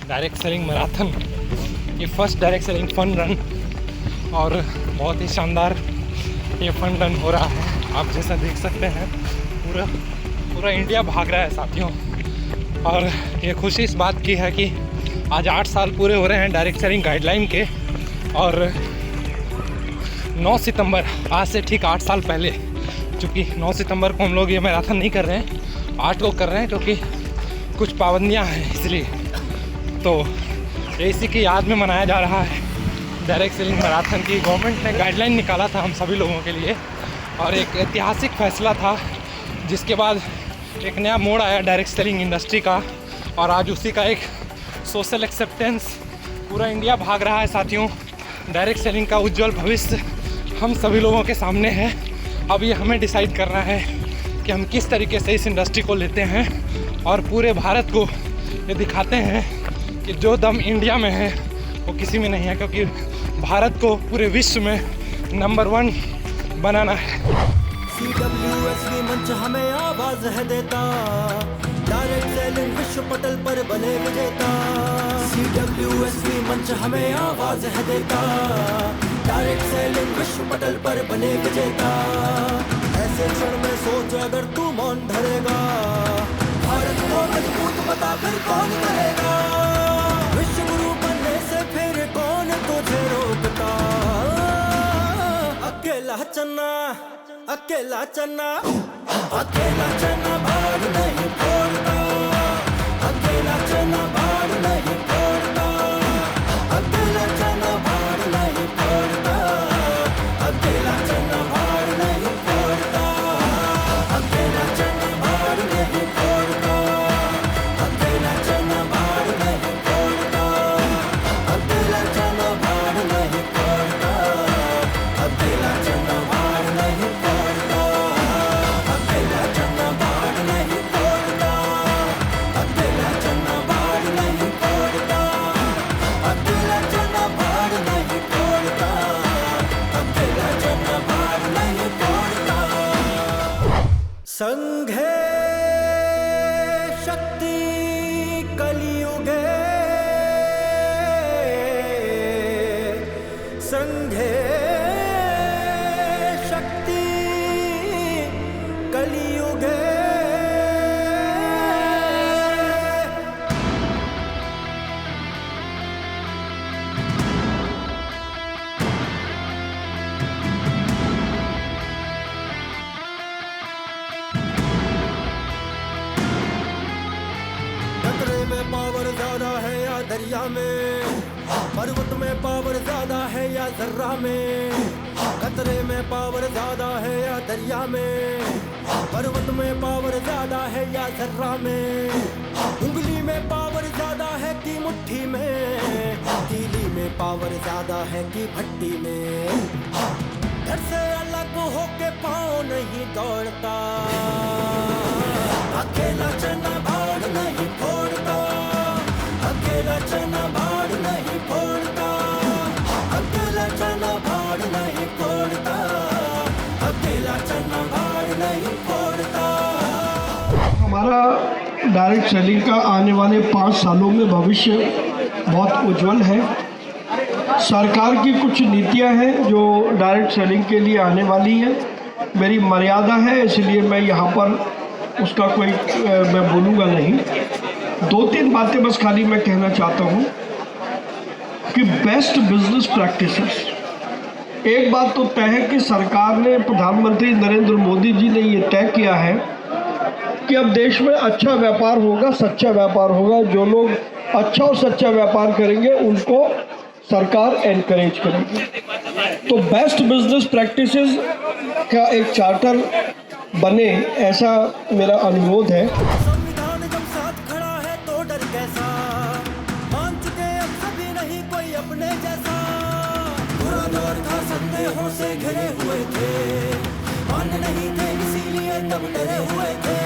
Direct selling marathon, ये first direct selling fun run और बहुत ही शानदार ये फन रन हो रहा है। आप जैसा देख सकते हैं पूरा इंडिया भाग रहा है साथियों। और ये खुशी इस बात की है कि आज 8 साल पूरे हो रहे हैं डायरेक्ट सेलिंग गाइडलाइन के। और 9 सितंबर, आज से ठीक 8 साल पहले, चूँकि 9 सितंबर को हम लोग ये मैराथन नहीं कर रहे हैं, 8 को कर रहे हैं क्योंकि कुछ पाबंदियाँ हैं, इसलिए तो इसी की याद में मनाया जा रहा है डायरेक्ट सेलिंग मैराथन की। गवर्नमेंट ने गाइडलाइन निकाला था हम सभी लोगों के लिए और एक ऐतिहासिक फैसला था, जिसके बाद एक नया मोड़ आया डायरेक्ट सेलिंग इंडस्ट्री का। और आज उसी का एक सोशल एक्सेप्टेंस पूरा इंडिया भाग रहा है साथियों। डायरेक्ट सेलिंग का उज्जवल भविष्य हम सभी लोगों के सामने है। अब ये हमें डिसाइड करना है कि हम किस तरीके से इस इंडस्ट्री को लेते हैं और पूरे भारत को ये दिखाते हैं कि जो दम इंडिया में है वो किसी में नहीं है, क्योंकि भारत को पूरे विश्व में नंबर 1 बनाना है। CWSV मंच हमें आवाज है देता, डायरेक्ट सेलिंग विश्व पटल पर बने विजेता। CWSV मंच हमें आवाज है देता, डायरेक्ट सेलिंग विश्व पटल पर बने विजेता। ऐसे क्षण में सोच अगर तू मौन धरेगा, भारत को मजबूत बता फिर कौन करेगा। विश्व गुरु बनने से फिर कौन तुझे रोकता। अकेला चन्ना, अकेला चन्ना, अकेला चन्ना भाग नहीं फोड़ता। अकेला चन्ना भाग नहीं फोड़ता। अकेला चन्ना भाग नहीं फोड़ता। अकेला चन्ना भाग नहीं फोड़ता। अकेला चन्ना भाग नहीं फोड़ता। अकेला चन्ना भाग नहीं फोड़ता। अकेला चन्ना भाग नहीं फोड़ता। अकेला चन्ना भाग नहीं फोड़ता। अकेला चन्ना भाग नहीं फोड़ता। अकेला चन्ना भाग नहीं फोड़ता। अकेला चन्ना भाग नहीं फोड़ता। अकेला चन्ना भाग नहीं फोड़ता। संघे शक्ति कलियुगे, संघे शक्ति कलियुगे। खतरे में पावर ज्यादा है या दरिया में, पर्वत में पावर ज्यादा है या जर्रा में। खतरे में पावर ज्यादा है या दरिया में, पर्वत में पावर ज्यादा है या जर्रा में। उंगली में पावर ज्यादा है कि मुट्ठी में, तीली में पावर ज्यादा है कि भट्टी में। घर से अलग होके पाँव नहीं दौड़ता। अकेला चना भाड़ नहीं फोड़ता। अकेला चना भाड़ नहीं फोड़ता। अकेला चना भाड़ नहीं फोड़ता। अकेला चना भाड़ नहीं फोड़ता। हमारा डायरेक्ट सेलिंग का आने वाले 5 सालों में भविष्य बहुत उज्जवल है। सरकार की कुछ नीतियां हैं जो डायरेक्ट सेलिंग के लिए आने वाली हैं। मेरी मर्यादा है, इसलिए मैं यहाँ पर उसका कोई मैं बोलूँगा नहीं। 2-3 बातें बस खाली मैं कहना चाहता हूँ कि बेस्ट बिजनेस प्रैक्टिसेस। एक बात तो तय है कि सरकार ने, प्रधानमंत्री नरेंद्र मोदी जी ने ये तय किया है कि अब देश में अच्छा व्यापार होगा, सच्चा व्यापार होगा। जो लोग अच्छा और सच्चा व्यापार करेंगे उनको सरकार एनकरेज करेगी। तो बेस्ट बिजनेस प्रैक्टिसेस का एक चार्टर बने, ऐसा मेरा अनुरोध है। संविधान जब साथ खड़ा है तो डर कैसा, मान चुके अब सभी नहीं कोई अपने जैसा। बुरा दौर था, संदेहों से घिरे हुए थे, मान नहीं थे इसीलिए तब डरे हुए थे।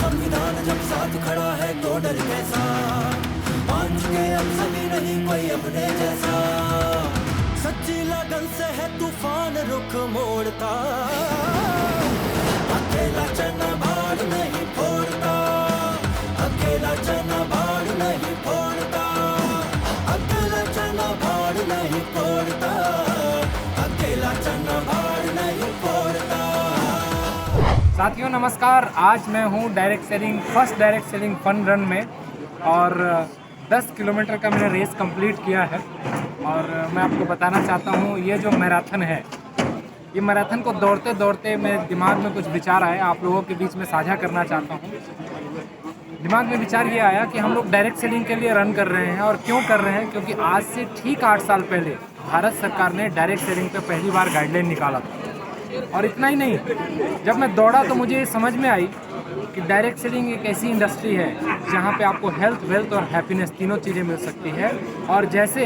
संविधान जब साथ खड़ा है तो डर कैसा, मान चुके अब सभी नहीं कोई अपने जैसा। सच्ची लगन से है तूफान रुख मोड़ता। अकेला चना भाड़ नहीं फोड़ता। अकेला चना भाड़ नहीं फोड़ता। साथियों नमस्कार, आज मैं हूँ direct selling first direct selling fun run में और 10 किलोमीटर का मैंने रेस कंप्लीट किया है। और मैं आपको बताना चाहता हूँ ये जो मैराथन है, ये मैराथन को दौड़ते दौड़ते मेरे दिमाग में कुछ विचार आए, आप लोगों के बीच में साझा करना चाहता हूँ। दिमाग में विचार ये आया कि हम लोग डायरेक्ट सेलिंग के लिए रन कर रहे हैं और क्यों कर रहे हैं, क्योंकि आज से ठीक 8 साल पहले भारत सरकार ने डायरेक्ट सेलिंग पे पहली बार गाइडलाइन निकाला था। और इतना ही नहीं, जब मैं दौड़ा तो मुझे समझ में आई कि डायरेक्ट सेलिंग एक ऐसी इंडस्ट्री है जहाँ पे आपको हेल्थ, वेल्थ और हैप्पीनेस तीनों चीज़ें मिल सकती है। और जैसे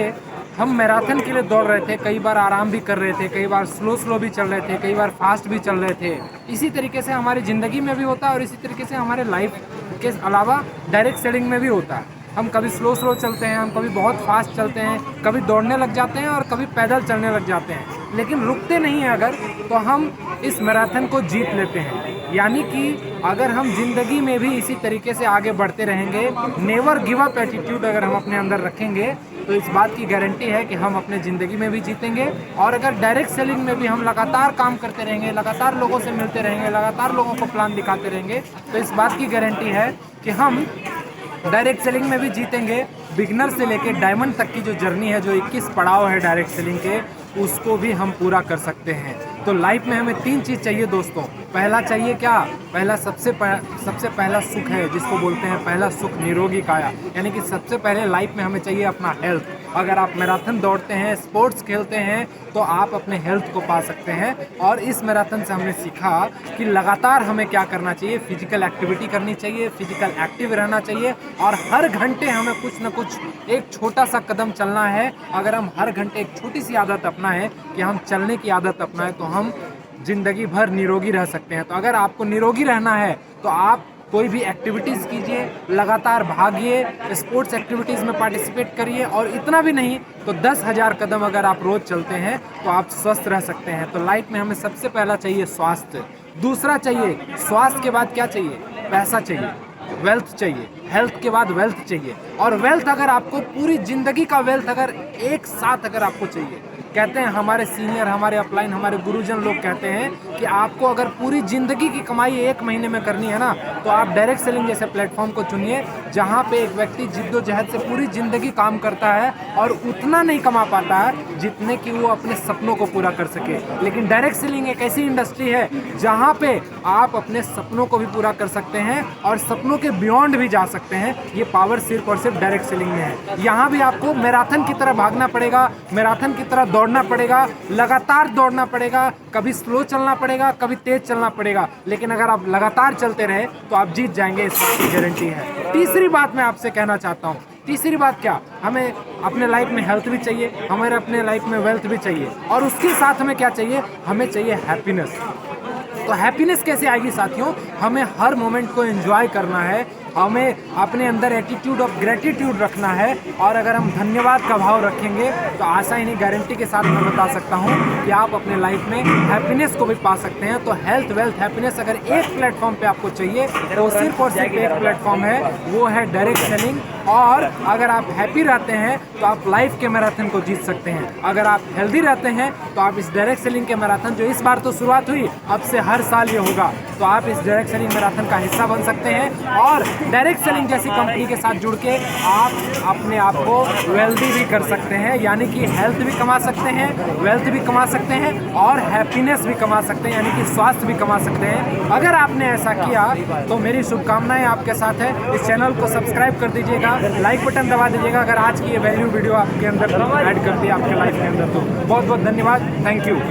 हम मैराथन के लिए दौड़ रहे थे, कई बार आराम भी कर रहे थे, कई बार स्लो भी चल रहे थे, कई बार फास्ट भी चल रहे थे, इसी तरीके से हमारी ज़िंदगी में भी होता है और इसी तरीके से हमारे लाइफ के अलावा डायरेक्ट सेलिंग में भी होता है। हम कभी स्लो चलते हैं, हम कभी बहुत फास्ट चलते हैं, कभी दौड़ने लग जाते हैं और कभी पैदल चलने लग जाते हैं, लेकिन रुकते नहीं हैं अगर, तो हम इस मैराथन को जीत लेते हैं। यानी कि अगर हम ज़िंदगी में भी इसी तरीके से आगे बढ़ते रहेंगे, नेवर गिव अप एटीट्यूड अगर हम अपने अंदर रखेंगे, तो इस बात की गारंटी है कि हम अपने ज़िंदगी में भी जीतेंगे। और अगर डायरेक्ट सेलिंग में भी हम लगातार काम करते रहेंगे, लगातार लोगों से मिलते रहेंगे, लगातार लोगों को प्लान दिखाते रहेंगे, तो इस बात की गारंटी है कि हम डायरेक्ट सेलिंग में भी जीतेंगे। बिगनर से लेके डायमंड तक की जो जर्नी है, जो 21 पड़ाव है डायरेक्ट सेलिंग के, उसको भी हम पूरा कर सकते हैं। तो लाइफ में हमें 3 चीज़ चाहिए दोस्तों। पहला चाहिए क्या? पहला सबसे पहला सुख है, जिसको बोलते हैं पहला सुख निरोगी काया। यानी कि सबसे पहले लाइफ में हमें चाहिए अपना हेल्थ। अगर आप मैराथन दौड़ते हैं, स्पोर्ट्स खेलते हैं, तो आप अपने हेल्थ को पा सकते हैं। और इस मैराथन से हमने सीखा कि लगातार हमें क्या करना चाहिए, फिजिकल एक्टिविटी करनी चाहिए, फिजिकल एक्टिव रहना चाहिए और हर घंटे हमें कुछ ना कुछ एक छोटा सा कदम चलना है। अगर हम हर घंटे एक छोटी सी आदत अपनाएं कि हम चलने की आदत अपनाएं, तो हम ज़िंदगी भर निरोगी रह सकते हैं। तो अगर आपको निरोगी रहना है तो आप कोई भी एक्टिविटीज़ कीजिए, लगातार भागिए, स्पोर्ट्स एक्टिविटीज़ में पार्टिसिपेट करिए और इतना भी नहीं तो 10,000 कदम अगर आप रोज़ चलते हैं तो आप स्वस्थ रह सकते हैं। तो लाइफ में हमें सबसे पहला चाहिए स्वास्थ्य, दूसरा चाहिए स्वास्थ्य के बाद क्या चाहिए? पैसा चाहिए, वेल्थ चाहिए, हेल्थ के बाद वेल्थ चाहिए। और वेल्थ अगर आपको पूरी ज़िंदगी का वेल्थ अगर एक साथ अगर आपको चाहिए, कहते हैं हमारे सीनियर, हमारे अपलाइन, हमारे गुरुजन लोग कहते हैं कि आपको अगर पूरी ज़िंदगी की कमाई 1 महीने में करनी है ना, तो आप डायरेक्ट सेलिंग जैसे प्लेटफॉर्म को चुनिए, जहाँ पे एक व्यक्ति जिद्दोजहद से पूरी ज़िंदगी काम करता है और उतना नहीं कमा पाता है जितने कि वो अपने सपनों को पूरा कर सके। लेकिन डायरेक्ट सेलिंग एक ऐसी इंडस्ट्री है जहाँ पे आप अपने सपनों को भी पूरा कर सकते हैं और सपनों के बियॉन्ड भी जा सकते हैं। ये पावर सिर्फ और सिर्फ डायरेक्ट सेलिंग में है। यहाँ भी आपको मैराथन की तरह भागना पड़ेगा, मैराथन की तरह दौड़ना पड़ेगा, लगातार दौड़ना पड़ेगा, कभी स्लो चलना पड़ेगा, कभी तेज चलना पड़ेगा, लेकिन अगर आप लगातार चलते रहे तो आप जीत जाएंगे, इस बात की गारंटी है। तीसरी बात मैं आपसे कहना चाहता हूँ, तीसरी बात क्या? हमें अपने लाइफ में हेल्थ भी चाहिए, हमारे अपने लाइफ में वेल्थ भी चाहिए और उसके साथ हमें क्या चाहिए? हमें चाहिए हैप्पीनेस। तो हैप्पीनेस कैसे आएगी साथियों? हमें हर मोमेंट को एंजॉय करना है, हमें अपने अंदर एटीट्यूड ऑफ ग्रेटिट्यूड रखना है। और अगर हम धन्यवाद का भाव रखेंगे तो आशा ही नहीं, गारंटी के साथ मैं बता सकता हूँ कि आप अपने लाइफ में हैप्पीनेस को भी पा सकते हैं। तो हेल्थ, वेल्थ, हैप्पीनेस अगर एक प्लेटफॉर्म पे आपको चाहिए तो सिर्फ और सिर्फ एक प्लेटफॉर्म है, वो है डायरेक्ट सेलिंग। और अगर आप हैप्पी रहते हैं तो आप लाइफ के मैराथन को जीत सकते हैं। अगर आप हेल्दी रहते हैं तो आप इस डायरेक्ट सेलिंग के मैराथन, जो इस बार तो शुरुआत हुई, अब से हर साल ये होगा, तो आप इस डायरेक्ट सेलिंग मैराथन का हिस्सा बन सकते हैं। और डायरेक्ट सेलिंग जैसी कंपनी के साथ जुड़ के आप अपने आप को वेल्दी भी कर सकते हैं, यानी कि हेल्थ भी कमा सकते हैं, वेल्थ भी कमा सकते हैं और हैप्पीनेस भी कमा सकते हैं, यानी कि स्वास्थ्य भी कमा सकते हैं। अगर आपने ऐसा किया तो मेरी शुभकामनाएं आपके साथ है। इस चैनल को सब्सक्राइब कर दीजिएगा, लाइक बटन दबा दीजिएगा अगर आज की ये वैल्यू वीडियो आपके अंदर ऐड कर दी आपके लाइफ के अंदर। तो बहुत बहुत धन्यवाद, थैंक यू।